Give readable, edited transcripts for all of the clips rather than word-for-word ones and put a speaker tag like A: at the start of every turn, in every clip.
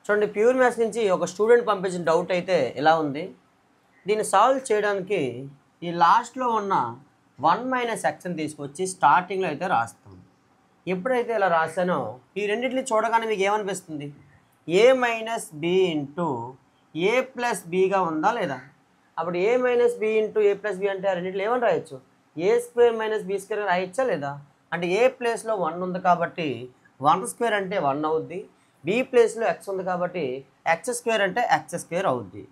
A: చూడండి, pure maths నుంచి ఒక స్టూడెంట్ పంపించిన డౌట్ అయితే ఇలా ఉంది. దీన్ని సాల్వ్ చేయడానికి ఈ లాస్ట్లో ఉన్న 1 - xని తీసుకొచ్చి స్టార్టింగ్లో అయితే రాస్తాం. ఎప్పుడైతే ఇలా రాశానో ఈ రెండింటిని చూడగానే మీకు ఏమనిపిస్తుంది? a - b into a plus బీగా ఉందా లేదా? అప్పుడు a - b into a plus B అంటే ఆ రెండింటిలో ఏమని రాయొచ్చు? a² - b² రాయొచ్చా లేదా? అంటే ఏ ప్లేస్లో 1 ఉంది కాబట్టి 1² అంటే 1 అవుద్ది. బి ప్లేస్లో x ఉంది కాబట్టి x² అంటే x² అవుద్ది.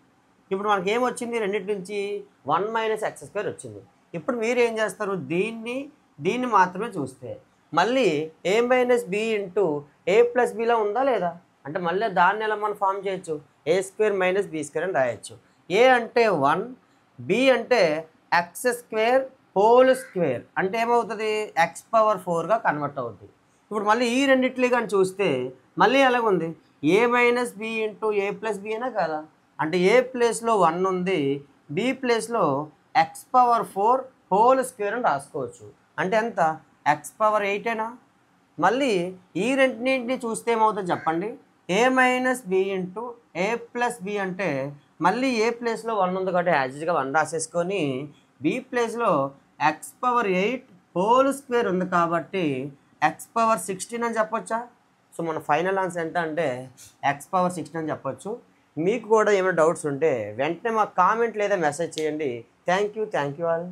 A: ఇప్పుడు మనకి ఏమొచ్చింది? రెండింటి నుంచి 1 - x² వచ్చింది. ఇప్పుడు మీరు ఏం చేస్తారు? దీన్ని మాత్రమే చూస్తే మళ్ళీ a - b into a plus బీలో ఉందా లేదా? అంటే మళ్ళీ దాన్ని ఎలా మనం ఫామ్ చేయొచ్చు? a² - b² అని రాయొచ్చు. a అంటే 1, b అంటే x² అంటే ఏమవుతుంది? x⁴ కన్వర్ట్ అవుతుంది. ఇప్పుడు మళ్ళీ ఈ రెండిట్లు కానీ చూస్తే మళ్ళీ ఎలాగుంది? a - b into a plus B అయినా కదా? అంటే ఏ ప్లేస్లో 1 ఉంది, బి ప్లేస్లో x⁴² అని రాసుకోవచ్చు. అంటే ఎంత? x⁸ మళ్ళీ ఈ రెండింటిని చూస్తే ఏమవుతుంది చెప్పండి? a - b into a plus B అంటే మళ్ళీ ఏ ప్లేస్లో 1 ఉంది కాబట్టి యాజ్గా 1 రాసేసుకొని బి ప్లేస్లో x⁸² ఉంది కాబట్టి x⁴16 అని చెప్పొచ్చా? సో మన ఫైనల్ ఆన్సర్ ఎంత అంటే x⁴16 అని చెప్పొచ్చు. మీకు కూడా ఏమైనా డౌట్స్ ఉంటే వెంటనే మాకు కామెంట్ లేదా మెసేజ్ చేయండి. Thank you all.